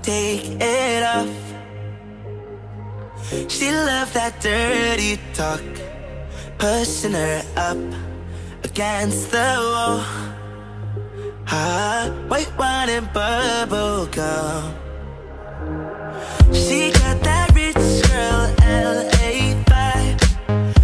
take it off. She loved that dirty talk, pushing her up against the wall. White wine and bubble gum. She got that rich girl LA vibe.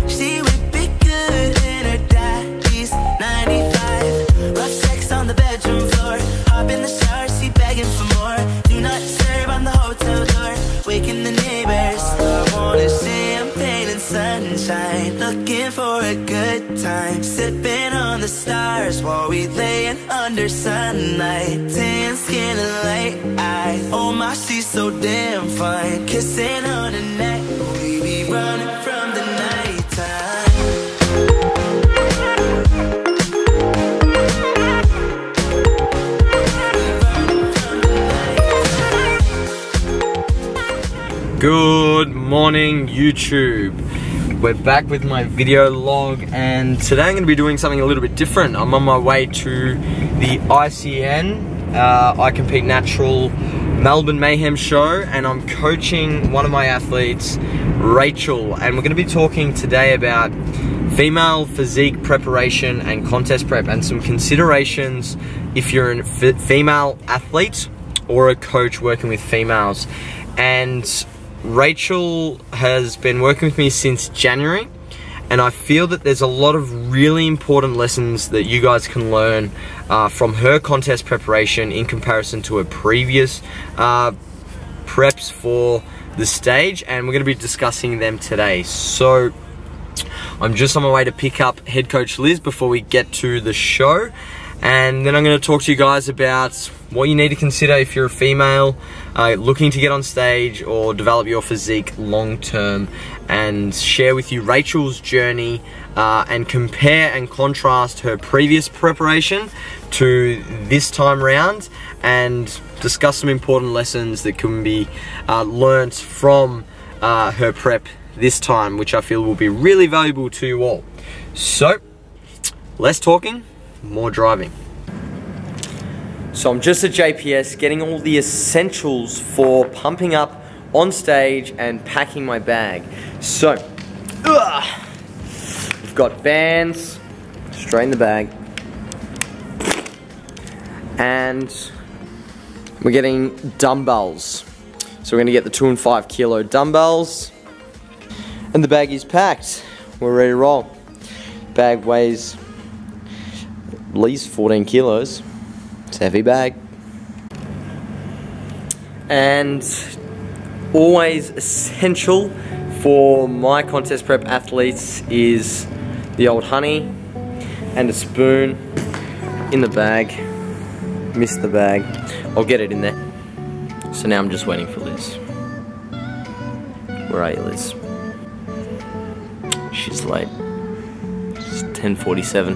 She would be good in her daddy's 95. Rough sex on the bedroom floor, hop in the shower, she begging for more. Do not disturb on the hotel door, waking the neighbors. I wanted champagne and sunshine, looking for a good time, sipping on the stars while we laying under sunlight. Tan skin and light eyes, oh my, she's so damn fine. Kissing on her neck, we be running from the nighttime. Good morning, YouTube. We're back with my video log, and today I'm going to be doing something a little bit different. I'm on my way to the ICN, I Compete Natural Melbourne Mayhem show, and I'm coaching one of my athletes, Rachel, and we're going to be talking today about female physique preparation and contest prep, and some considerations if you're a female athlete or a coach working with females. And Rachel has been working with me since January, and I feel that there's a lot of really important lessons that you guys can learn from her contest preparation in comparison to her previous preps for the stage, and we're going to be discussing them today. So I'm just on my way to pick up head coach Liz before we get to the show, and then I'm going to talk to you guys about what you need to consider if you're a female looking to get on stage or develop your physique long term, and share with you Rachel's journey and compare and contrast her previous preparation to this time round, and discuss some important lessons that can be learnt from her prep this time, which I feel will be really valuable to you all. So, less talking, more driving. So I'm just at JPS getting all the essentials for pumping up on stage and packing my bag. So, we've got bands, straight in the bag, and we're getting dumbbells. So we're gonna get the 2 and 5 kilo dumbbells, and the bag is packed. We're ready to roll. Bag weighs at least 14 kilos. It's a heavy bag. And always essential for my contest prep athletes is the old honey and a spoon in the bag. Missed the bag. I'll get it in there. So now I'm just waiting for Liz. Where are you, Liz? She's late. It's 10:47.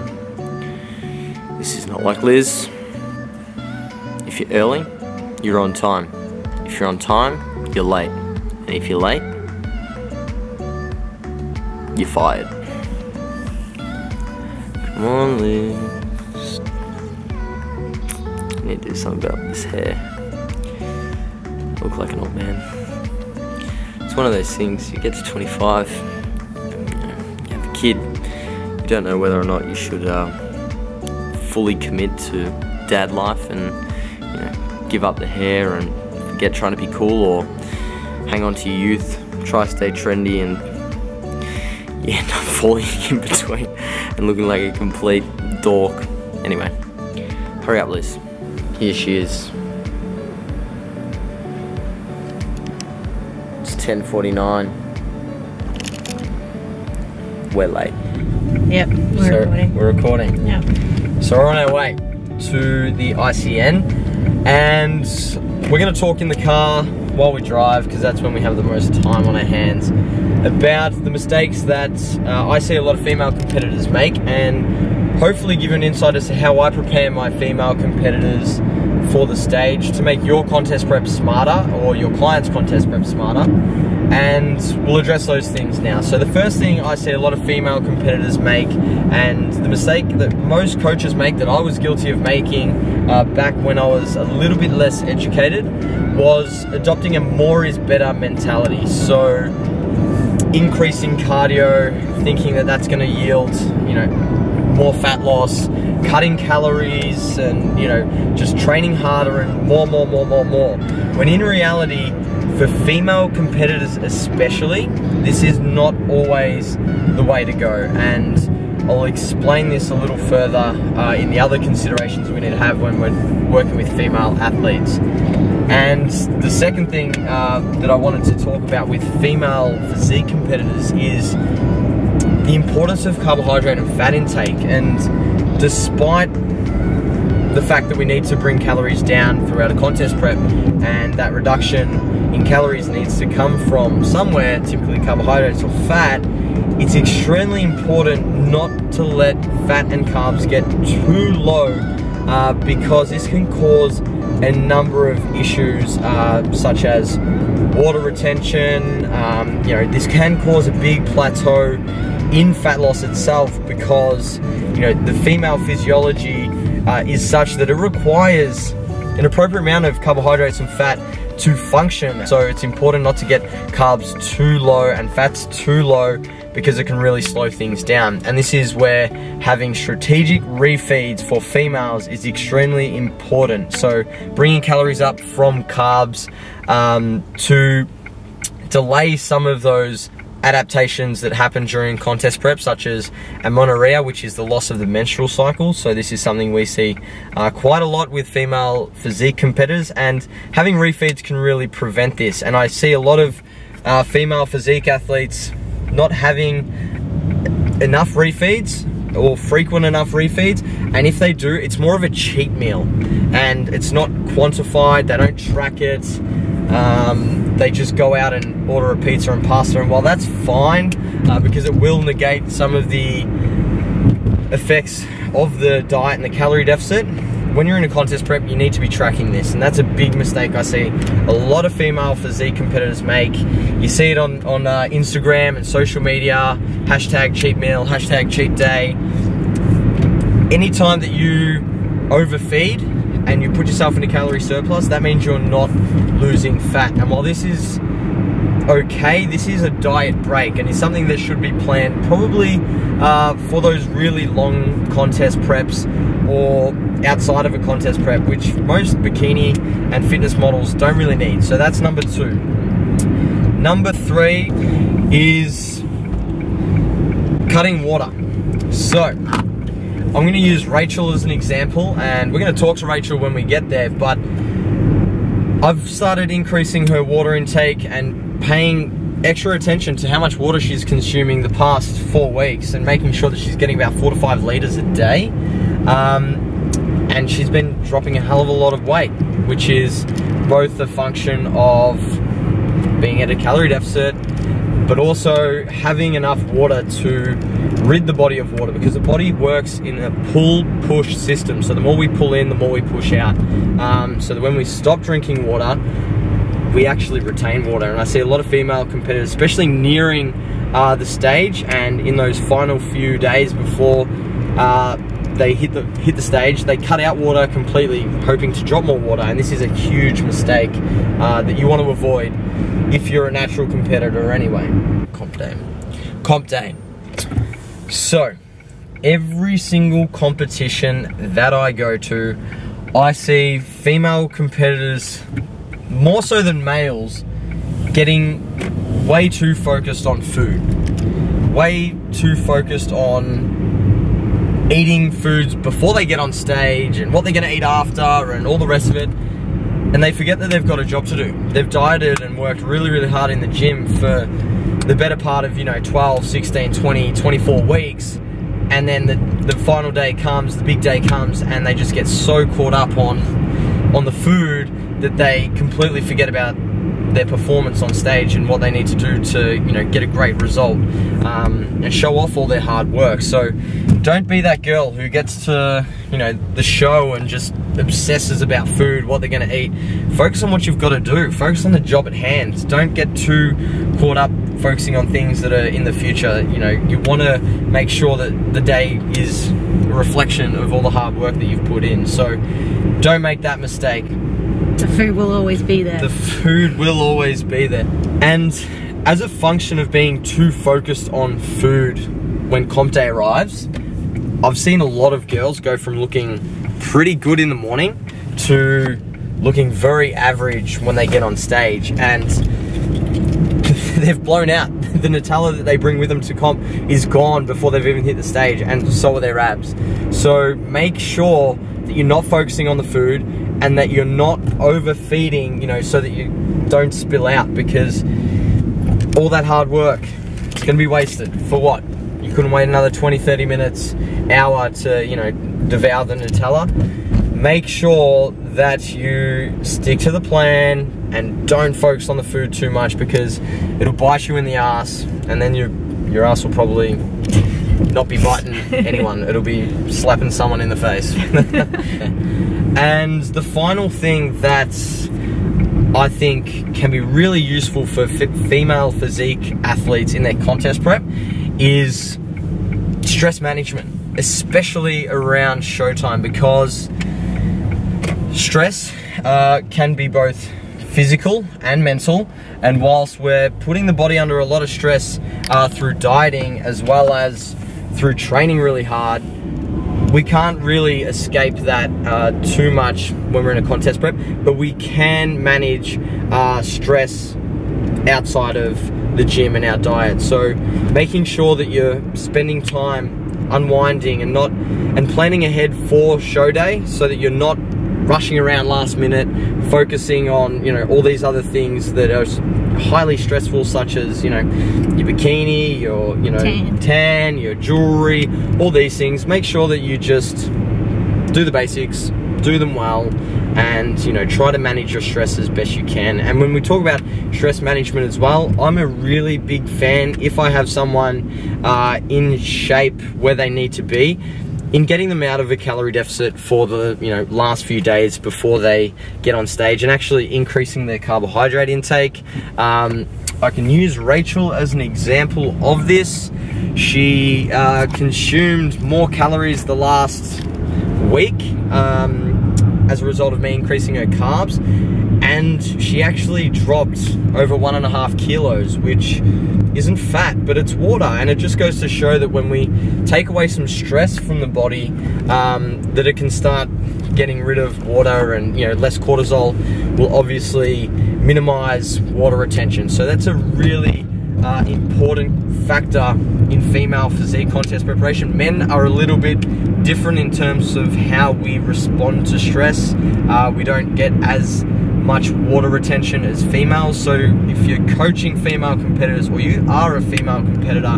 This is not like Liz. If you're early, you're on time. If you're on time, you're late. And if you're late, you're fired. Come on, Liz. I need to do something about this hair. Look like an old man. It's one of those things, you get to 25, you have a kid, you don't know whether or not you should fully commit to dad life and give up the hair and forget trying to be cool, or hang on to your youth, try to stay trendy, and you end up falling in between and looking like a complete dork. Anyway, hurry up, Liz. Here she is. It's 10:49. We're late. Yep, recording. We're recording. Yeah. So we're on our way to the ICN, and we're going to talk in the car while we drive, because that's when we have the most time on our hands, about the mistakes that I see a lot of female competitors make, and hopefully give you an insight as to how I prepare my female competitors for the stage to make your contest prep smarter, or your client's contest prep smarter. And we'll address those things now. So the first thing I see a lot of female competitors make, and the mistake that most coaches make, that I was guilty of making back when I was a little bit less educated, was adopting a more is better mentality. So increasing cardio, thinking that that's going to yield, you know, more fat loss, cutting calories, and, you know, just training harder and more. When in reality, for female competitors especially, this is not always the way to go. And I'll explain this a little further in the other considerations we need to have when we're working with female athletes. And the second thing that I wanted to talk about with female physique competitors is the importance of carbohydrate and fat intake. And despite the fact that we need to bring calories down throughout a contest prep, and that reduction in calories needs to come from somewhere, typically carbohydrates or fat, it's extremely important not to let fat and carbs get too low, because this can cause a number of issues, such as water retention. You know, this can cause a big plateau in fat loss itself, because, you know, the female physiology is such that it requires an appropriate amount of carbohydrates and fat to function. So it's important not to get carbs too low and fats too low, because it can really slow things down. And this is where having strategic refeeds for females is extremely important. So bringing calories up from carbs to delay some of those adaptations that happen during contest prep, such as amenorrhea, which is the loss of the menstrual cycle. So this is something we see quite a lot with female physique competitors, and having refeeds can really prevent this. And I see a lot of female physique athletes not having enough refeeds or frequent enough refeeds, and if they do, it's more of a cheat meal, and it's not quantified, they don't track it. They just go out and order a pizza and pasta, and while that's fine, because it will negate some of the effects of the diet and the calorie deficit, when you're in a contest prep, you need to be tracking this, and that's a big mistake I see a lot of female physique competitors make. You see it on Instagram and social media, hashtag cheat meal, hashtag cheat day. Anytime that you overfeed and you put yourself in a calorie surplus, that means you're not losing fat. And while this is okay, this is a diet break, and it's something that should be planned probably for those really long contest preps or outside of a contest prep, which most bikini and fitness models don't really need. So that's number 2. Number 3 is cutting water. So I'm going to use Rachel as an example, and we're going to talk to Rachel when we get there, but I've started increasing her water intake and paying extra attention to how much water she's consuming the past 4 weeks, and making sure that she's getting about 4 to 5 liters a day. And she's been dropping a hell of a lot of weight, which is both a function of being at a calorie deficit, but also having enough water to rid the body of water, because the body works in a pull-push system. So the more we pull in, the more we push out. So that when we stop drinking water, we actually retain water. And I see a lot of female competitors, especially nearing the stage and in those final few days before they hit the stage, they cut out water completely, hoping to drop more water. And this is a huge mistake that you want to avoid if you're a natural competitor anyway. Comp day. So every single competition that I go to, I see female competitors, more so than males, getting way too focused on food, way too focused on eating foods before they get on stage and what they're going to eat after and all the rest of it, and they forget that they've got a job to do. They've dieted and worked really, really hard in the gym for the better part of, 12, 16, 20, 24 weeks, and then the final day comes, the big day comes, and they just get so caught up on the food that they completely forget about their performance on stage and what they need to do to, get a great result, and show off all their hard work. So don't be that girl who gets to, the show and just obsesses about food, what they're gonna eat. Focus on what you've got to do. Focus on the job at hand. Don't get too caught up focusing on things that are in the future. You want to make sure that the day is a reflection of all the hard work that you've put in. So don't make that mistake. The food will always be there. The food will always be there. And as a function of being too focused on food when comp day arrives, I've seen a lot of girls go from looking pretty good in the morning to looking very average when they get on stage, and they've blown out. The Nutella that they bring with them to comp is gone before they've even hit the stage, and so are their abs. So make sure that you're not focusing on the food and that you're not overfeeding, you know, so that you don't spill out, because all that hard work, it's gonna be wasted. For what? You couldn't wait another 20, 30 minutes, hour to, you know, devour the Nutella. Make sure that you stick to the plan and don't focus on the food too much, because it'll bite you in the ass, and then your ass will probably not be biting anyone. It'll be slapping someone in the face. And the final thing that I think can be really useful for female physique athletes in their contest prep is stress management, especially around showtime, because stress can be both physical and mental, and whilst we're putting the body under a lot of stress through dieting as well as through training really hard, we can't really escape that too much when we're in a contest prep, but we can manage stress outside of the gym and our diet. So making sure that you're spending time unwinding and planning ahead for show day, so that you're not rushing around last minute, focusing on, you know, all these other things that are highly stressful, such as, you know, your bikini, your, you know, tan, your jewelry, all these things. Make sure that you just do the basics, do them well, and, you know, try to manage your stress as best you can. And when we talk about stress management as well, I'm a really big fan, if I have someone in shape where they need to be, in getting them out of a calorie deficit for the, you know, last few days before they get on stage, and actually increasing their carbohydrate intake. I can use Rachel as an example of this. She consumed more calories the last week as a result of me increasing her carbs, and she actually dropped over 1.5 kilos, which isn't fat, but it's water. And it just goes to show that when we take away some stress from the body, that it can start getting rid of water, and, you know, less cortisol will obviously minimize water retention. So that's a really important factor in female physique contest preparation. Men are a little bit different in terms of how we respond to stress. We don't get as much water retention as females. So if you're coaching female competitors, or you are a female competitor,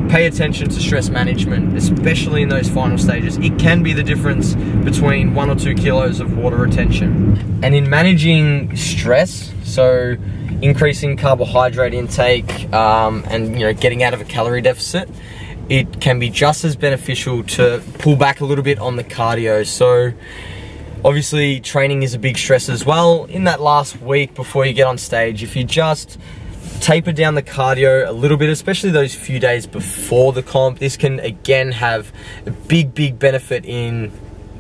pay attention to stress management, especially in those final stages. It can be the difference between 1 or 2 kilos of water retention. And in managing stress, so increasing carbohydrate intake, and, you know, getting out of a calorie deficit, it can be just as beneficial to pull back a little bit on the cardio. So obviously training is a big stress as well. In that last week before you get on stage, if you just taper down the cardio a little bit, especially those few days before the comp, this can again have a big benefit in,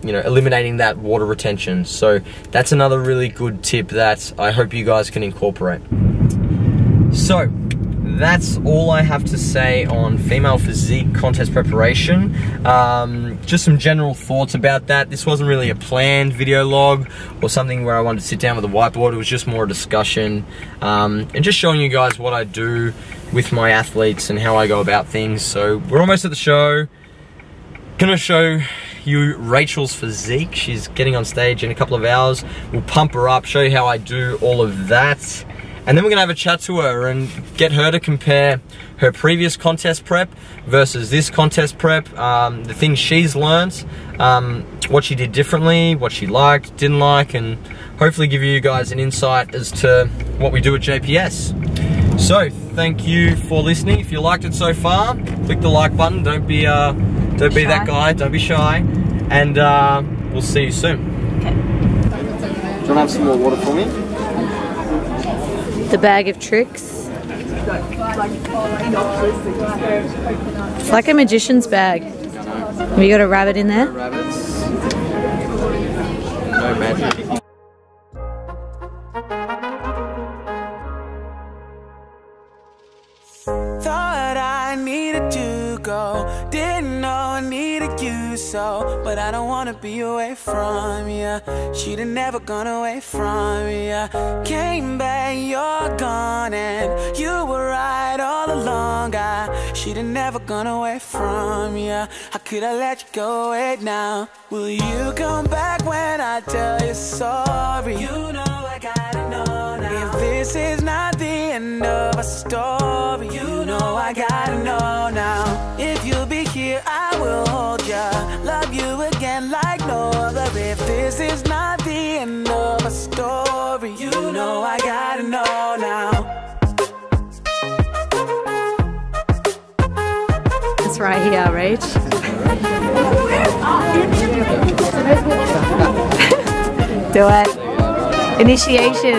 you know, eliminating that water retention. So that's another really good tip that I hope you guys can incorporate. So that's all I have to say on female physique contest preparation. Just some general thoughts about that. This wasn't really a planned video log or something where I wanted to sit down with a whiteboard. It was just more a discussion, and just showing you guys what I do with my athletes and how I go about things. So we're almost at the show. Gonna show you Rachel's physique. She's getting on stage in a couple of hours. We'll pump her up, show you how I do all of that. And then we're gonna have a chat to her and get her to compare her previous contest prep versus this contest prep, the things she's learned, what she did differently, what she liked, didn't like, and hopefully give you guys an insight as to what we do at JPS. So, thank you for listening. If you liked it so far, click the like button. Don't be that guy, don't be shy. And we'll see you soon. Okay. Do you wanna have some more water for me? The bag of tricks. It's like a magician's bag. Have you got a rabbit in there? No rabbits. No magic. to you so, but I don't wanna be away from you. She'd have never gone away from you. Came back, you're gone, and you were right all along. She'd have never gone away from you. How could I let you go away now? Will you come back when I tell you sorry? You know I gotta know now. If this is not the end of a story, you know I gotta know now. If you'll be here, I will hold ya, love you again like no other. If this is not the end of a story, you know I gotta know now. It's right here, Rach. Do it. Initiation.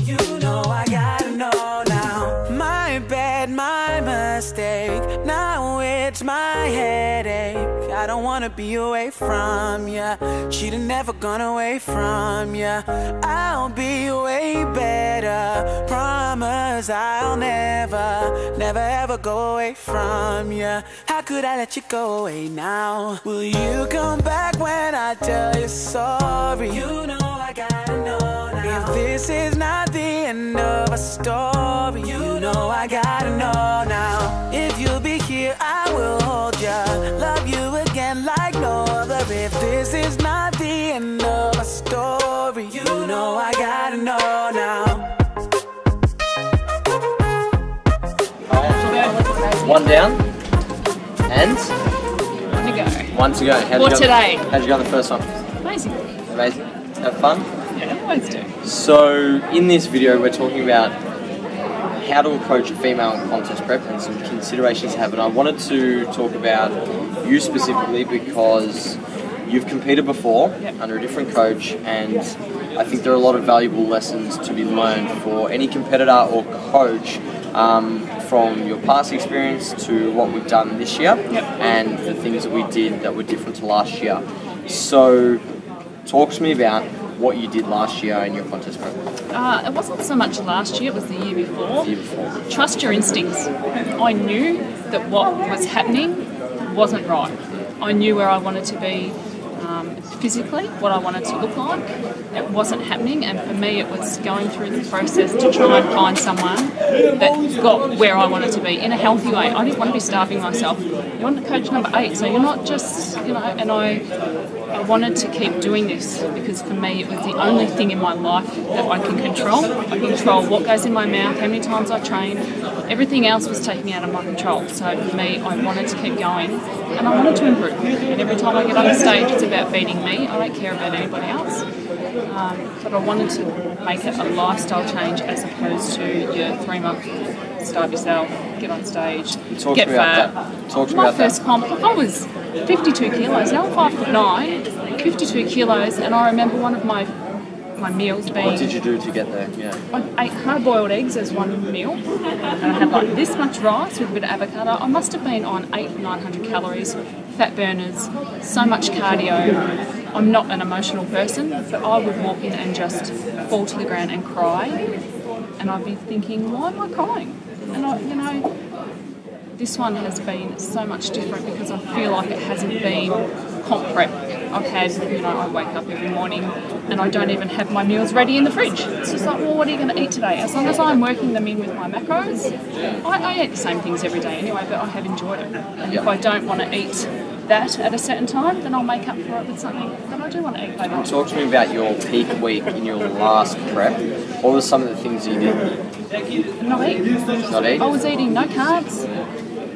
You know I gotta know now. My bad, my mistake. Now it's my headache. I don't wanna be away from ya. She'd have never gone away from ya. I'll be way better. Promise I'll never, never ever go away from ya. How could I let you go away now? Will you come back when I tell you sorry? You know I gotta know now. If this is not the end of a story, you know I gotta know now. If you'll be here, I will hold ya, love you again like no other. If this is not the end of a story, you know I gotta know now. One down. And? One to go. One to go. For today. How'd you go on the first one? Amazing. Amazing. Have fun? Yeah, always do. So, in this video, we're talking about how to approach a female in contest prep and some considerations to have. And I wanted to talk about you specifically because you've competed before under a different coach, and I think there are a lot of valuable lessons to be learned for any competitor or coach from your past experience to what we've done this year and the things that we did that were different to last year. So, talk to me about what you did last year in your contest prep. It wasn't so much last year, it was the year before. The year before. Trust your instincts. I knew that what was happening wasn't right. I knew where I wanted to be physically, what I wanted to look like. It wasn't happening, and for me it was going through the process to try and find someone that got where I wanted to be in a healthy way. I didn't want to be starving myself. You're on the coach number 8, so you're not just, you know, and I wanted to keep doing this because for me it was the only thing in my life that I can control. I control what goes in my mouth, how many times I train. Everything else was taking out of my control. So for me, I wanted to keep going and I wanted to improve. And every time I get on stage, it's about beating me. I don't care about anybody else. But I wanted to make it a lifestyle change as opposed to your 3-month starve yourself, get on stage, get fat. My first comp, I was 52 kilos. Now I'm 5'9", 52 kilos, and I remember one of my meals being... What did you do to get there? Yeah. I ate hard-boiled eggs as one meal, and I had like this much rice with a bit of avocado. I must have been on 800-900 calories, fat burners, so much cardio. I'm not an emotional person, but I would walk in and just fall to the ground and cry, and I'd be thinking, why am I crying? And this one has been so much different because I feel like it hasn't been comp prep. I've had, I wake up every morning and I don't even have my meals ready in the fridge. It's just like, well, what are you going to eat today? As long as I'm working them in with my macros, I eat the same things every day anyway, but I have enjoyed it. And if I don't want to eat that at a certain time, then I'll make up for it with something that I do want to eat later on. Talk to me about your peak week in your last prep. What were some of the things you did? Not eat. Not eat? I was eating no carbs,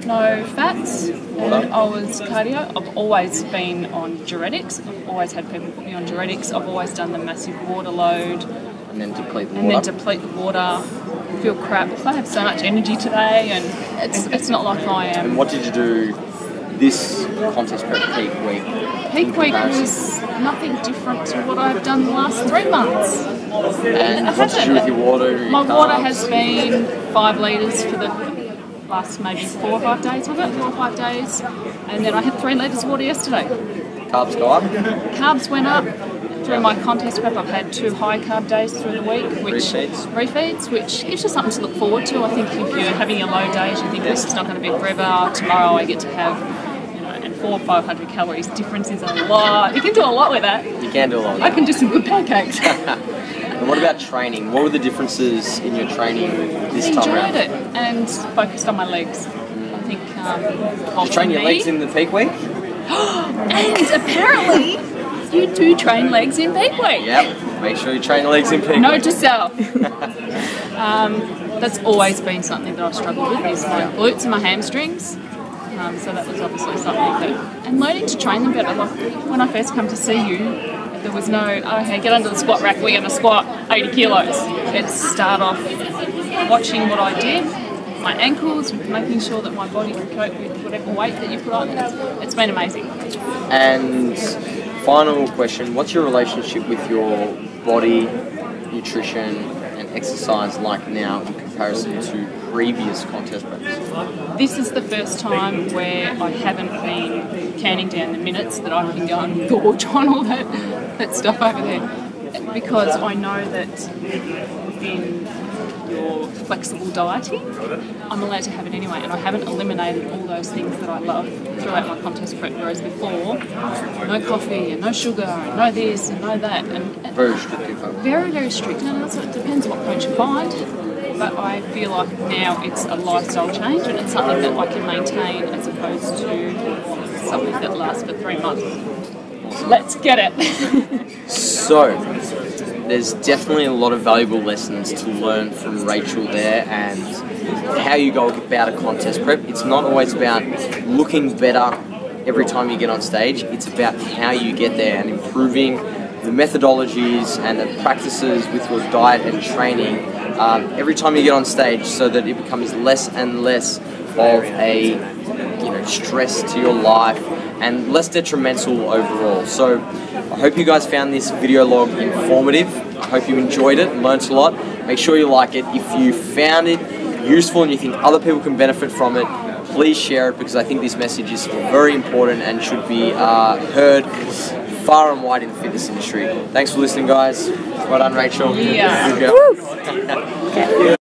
no fats, and I was cardio. I've always been on diuretics. I've always had people put me on diuretics. I've always done the massive water load. And then deplete the water. And then deplete the water. Feel crap. I have so much energy today, and it's not like I am. And what did you do this contest prep peak week? Peak week was nothing different to what I've done the last 3 months. And what did you do with your water? My water has been 5 litres for the last maybe 4 or 5 days with it, 4 or 5 days. And then I had 3 litres of water yesterday. Carbs go up? Carbs went up. Through my contest prep, I've had 2 high carb days through the week, refeeds, which gives you something to look forward to. I think if you're having your low days, you think this is not going to be forever. Tomorrow I get to have, and 400 or 500 calories difference is a lot. You can do a lot with that. You can do a lot. I can do some good pancakes. And what about training? What were the differences in your training this time around? I enjoyed it and focused on my legs. I think. Did you train your legs in the peak week? And apparently, you do train legs in peak week. Yep. Make sure you train the legs in peak week. Note to self. That's always been something that I've struggled with, is my glutes and my hamstrings. So that was obviously something that... And learning to train them better. Like when I first come to see you, there was no, okay, get under the squat rack, we're going to squat 80 kilos. Let's start off watching what I did, my ankles, making sure that my body can cope with whatever weight that you put on. It's been amazing. And final question, what's your relationship with your body, nutrition and exercise like now in comparison to previous contest preps? This is the first time where I haven't been counting down the minutes that I can go and gorge on all that stuff over there, because I know that in your flexible dieting, I'm allowed to have it anyway, and I haven't eliminated all those things that I love throughout my contest prep, whereas before, no coffee and no sugar and no this and no that. And very restrictive. Very, very strict, and also it depends what coach you find. But I feel like now it's a lifestyle change and it's something that I can maintain as opposed to something that lasts for 3 months. Let's get it. So, there's definitely a lot of valuable lessons to learn from Rachel there, and how you go about a contest prep. It's not always about looking better every time you get on stage. It's about how you get there and improving the methodologies and the practices with your diet and training every time you get on stage, so that it becomes less and less of a stress to your life and less detrimental overall. So I hope you guys found this video log informative. I hope you enjoyed it and learnt a lot. Make sure you like it. If you found it useful and you think other people can benefit from it, please share it, because I think this message is very important and should be heard far and wide in the fitness industry. Thanks for listening, guys. Well done, Rachel. Yeah. Good girl.